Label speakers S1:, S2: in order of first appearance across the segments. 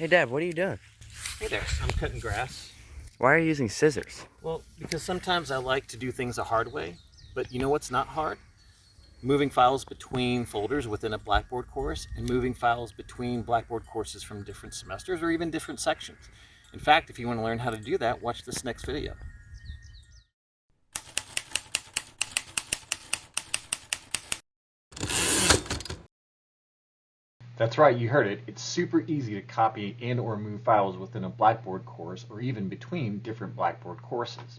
S1: Hey Dad, what are you doing?
S2: Hey there, I'm cutting grass.
S1: Why are you using scissors?
S2: Well, because sometimes I like to do things the hard way, but you know what's not hard? Moving files between folders within a Blackboard course and moving files between Blackboard courses from different semesters or even different sections. In fact, if you want to learn how to do that, watch this next video. That's right, you heard it. It's super easy to copy and or move files within a Blackboard course or even between different Blackboard courses.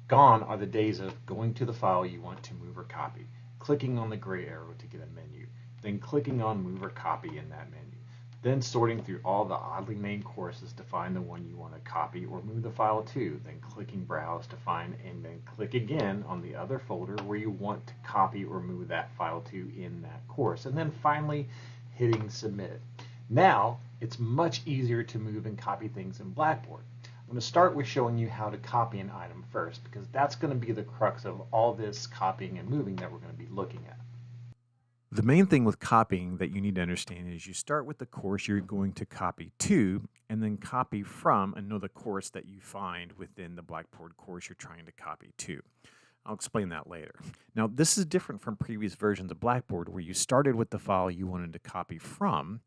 S2: Gone are the days of going to the file you want to move or copy, clicking on the gray arrow to get a menu, then clicking on move or copy in that menu, then sorting through all the oddly named courses to find the one you want to copy or move the file to, then clicking browse to find and then click again on the other folder where you want to copy or move that file to in that course, and then finally hitting submit. Now it's much easier to move and copy things in Blackboard. I'm going to start with showing you how to copy an item first, because that's going to be the crux of all this copying and moving that we're going to be looking at.
S3: The main thing with copying that you need to understand is you start with the course you're going to copy to, and then copy from another course that you find within the Blackboard course you're trying to copy to. I'll explain that later. Now, this is different from previous versions of Blackboard where you started with the file you wanted to copy from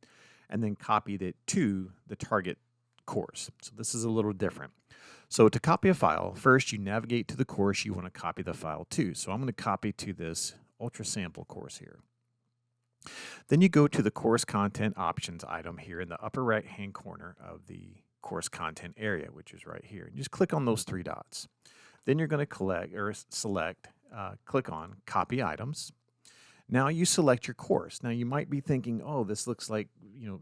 S3: and then copied it to the target course. So this is a little different. So to copy a file, first you navigate to the course you want to copy the file to. So I'm going to copy to this Ultra sample course here. Then you go to the course content options item here in the upper right hand corner of the course content area, which is right here. And just click on those three dots. Then you're going to click on copy items. Now you select your course. Now you might be thinking, oh, this looks like,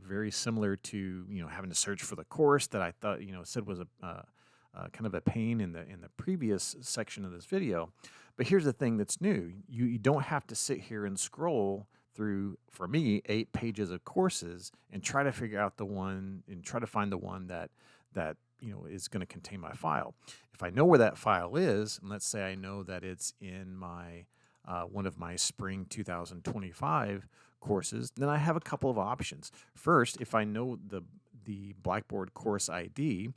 S3: very similar to, having to search for the course that I thought, said was a kind of a pain in the previous section of this video. But here's the thing that's new. You don't have to sit here and scroll through, for me, 8 pages of courses and try to figure out the one and try to find the one that is going to contain my file. If I know where that file is, and let's say I know that it's in my one of my spring 2025 courses, then I have a couple of options. First, if I know the Blackboard course ID,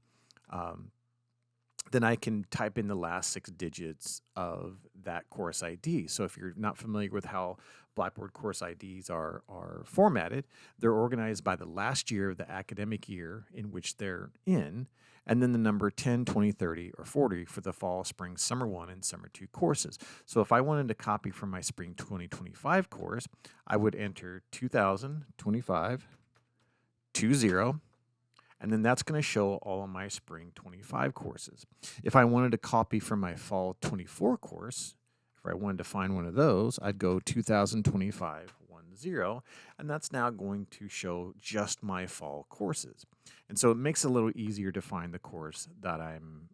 S3: then I can type in the last 6 digits of that course ID. So if you're not familiar with how Blackboard course IDs are formatted, they're organized by the last year of the academic year in which they're in, and then the number 10, 20, 30, or 40 for the fall, spring, summer 1, and summer 2 courses. So if I wanted to copy from my spring 2025 course, I would enter 2025 20, and then that's going to show all of my spring 25 courses. If I wanted to copy from my fall 24 course, if I wanted to find one of those, I'd go 2025 10, and that's now going to show just my fall courses. And so it makes it a little easier to find the course that I'm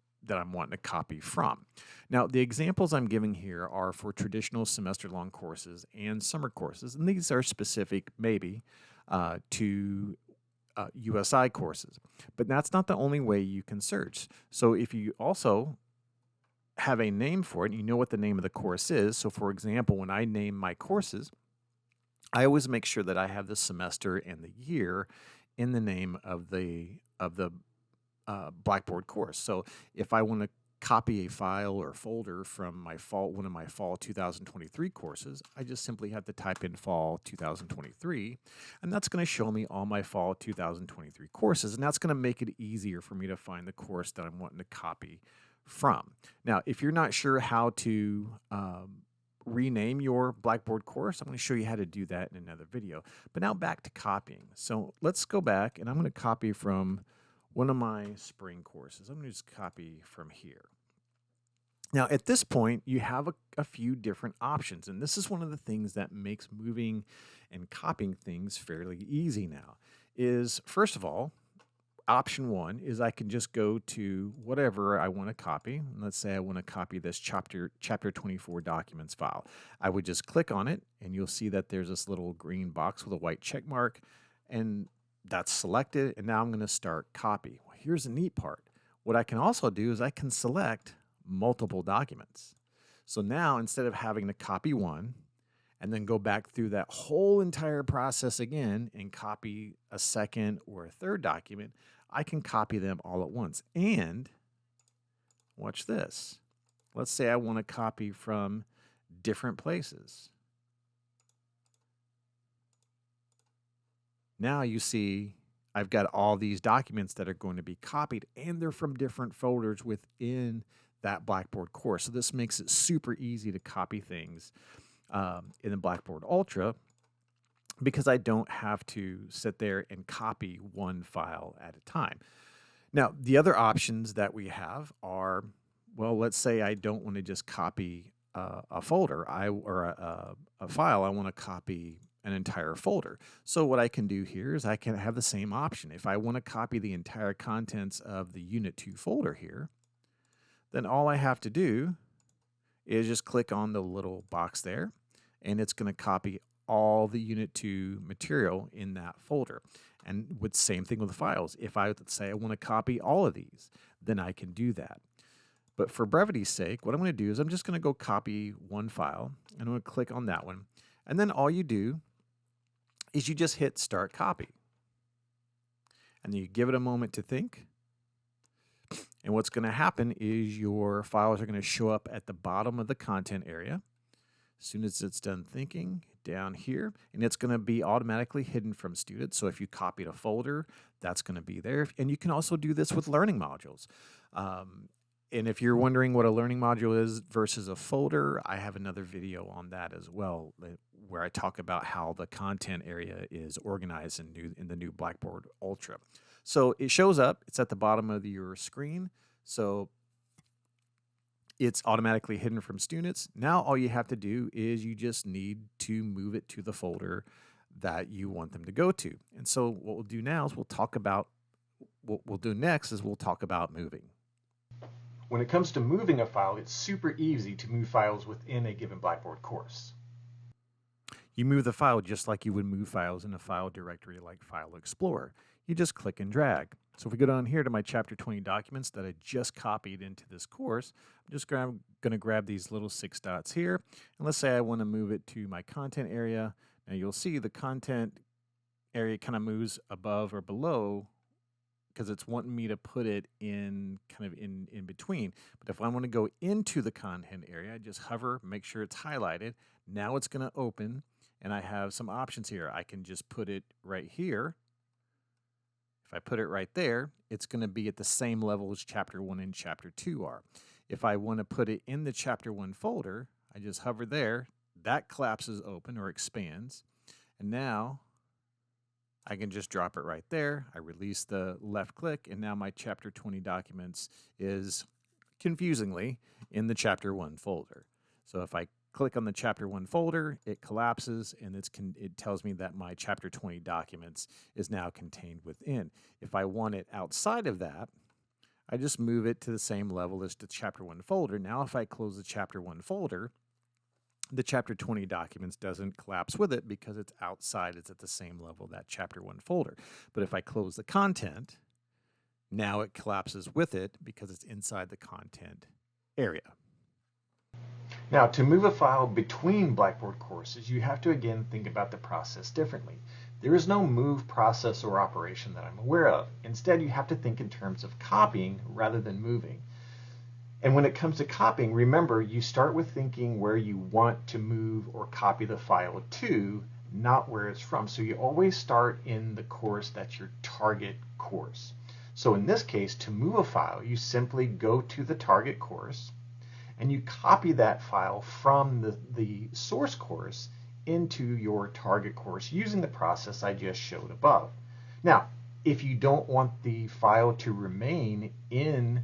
S3: wanting to copy from. Now, the examples I'm giving here are for traditional semester-long courses and summer courses, and these are specific maybe to USI courses. But that's not the only way you can search. So if you also have a name for it, and you know what the name of the course is. So for example, when I name my courses, I always make sure that I have the semester and the year in the name of the Blackboard course. So if I want to copy a file or folder from one of my fall 2023 courses, I just simply have to type in fall 2023, and that's going to show me all my fall 2023 courses, and that's going to make it easier for me to find the course that I'm wanting to copy from. Now, if you're not sure how to rename your Blackboard course, I'm going to show you how to do that in another video. But now back to copying. So let's go back, and I'm going to copy from one of my spring courses. I'm going to just copy from here. Now, at this point, you have a few different options, and this is one of the things that makes moving and copying things fairly easy now, is first of all, option 1 is I can just go to whatever I want to copy. Let's say I want to copy this chapter 24 documents file. I would just click on it, and you'll see that there's this little green box with a white check mark, and that's selected, and now I'm going to start copy. Well, here's the neat part. What I can also do is I can select multiple documents. So now instead of having to copy one and then go back through that whole entire process again and copy a second or a third document, I can copy them all at once. And watch this. Let's say I want to copy from different places. Now you see I've got all these documents that are going to be copied, and they're from different folders within that Blackboard course. So this makes it super easy to copy things in the BlackBoard Ultra, because I don't have to sit there and copy one file at a time. Now, the other options that we have are, well, let's say I don't want to just copy a folder or a file. I want to copy an entire folder. So what I can do here is I can have the same option. If I want to copy the entire contents of the Unit 2 folder here, then all I have to do is just click on the little box there, and it's going to copy all the Unit 2 material in that folder. And with same thing with the files. If I say I want to copy all of these, then I can do that. But for brevity's sake, what I'm going to do is I'm just going to go copy one file, and I'm going to click on that one. And then all you do is you just hit Start Copy. And then you give it a moment to think. And what's going to happen is your files are going to show up at the bottom of the content area. As soon as it's done thinking, down here, and it's going to be automatically hidden from students. So if you copied a folder, that's going to be there. And you can also do this with learning modules. And if you're wondering what a learning module is versus a folder, I have another video on that as well, where I talk about how the content area is organized in the new BlackBoard Ultra. So it shows up, it's at the bottom of your screen. So it's automatically hidden from students. Now all you have to do is you just need to move it to the folder that you want them to go to. And so what we'll do now is we'll talk about moving.
S2: When it comes to moving a file, it's super easy to move files within a given Blackboard course.
S3: You move the file just like you would move files in a file directory like File Explorer. You just click and drag. So if we go down here to my Chapter 20 documents that I just copied into this course, I'm just going to grab these little 6 dots here. And let's say I want to move it to my content area. Now you'll see the content area kind of moves above or below because it's wanting me to put it in kind of in between. But if I want to go into the content area, I just hover, make sure it's highlighted. Now it's going to open, and I have some options here. I can just put it right here. If I put it right there, it's going to be at the same level as Chapter 1 and Chapter 2 are. If I want to put it in the Chapter 1 folder, I just hover there. That collapses open or expands. And now I can just drop it right there. I release the left click, and now my Chapter 20 documents is, confusingly, in the Chapter 1 folder. So if I click on the Chapter 1 folder, it collapses, and it tells me that my Chapter 20 documents is now contained within. If I want it outside of that, I just move it to the same level as the Chapter 1 folder. Now if I close the Chapter 1 folder, the Chapter 20 documents doesn't collapse with it because it's outside, it's at the same level that Chapter 1 folder. But if I close the content, now it collapses with it because it's inside the content area.
S2: Now, to move a file between Blackboard courses, you have to again think about the process differently. There is no move process or operation that I'm aware of. Instead, you have to think in terms of copying rather than moving. And when it comes to copying, remember, you start with thinking where you want to move or copy the file to, not where it's from. So you always start in the course that's your target course. So in this case, to move a file, you simply go to the target course and you copy that file from the source course into your target course using the process I just showed above. Now, if you don't want the file to remain in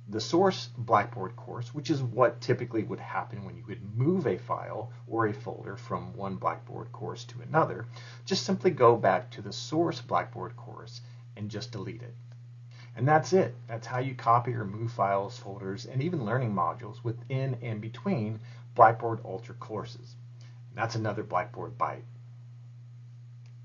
S2: the source Blackboard course, which is what typically would happen when you would move a file or a folder from one Blackboard course to another, just simply go back to the source Blackboard course and just delete it. And that's it. That's how you copy or move files, folders, and even learning modules within and between Blackboard Ultra courses. And that's another Blackboard Bite.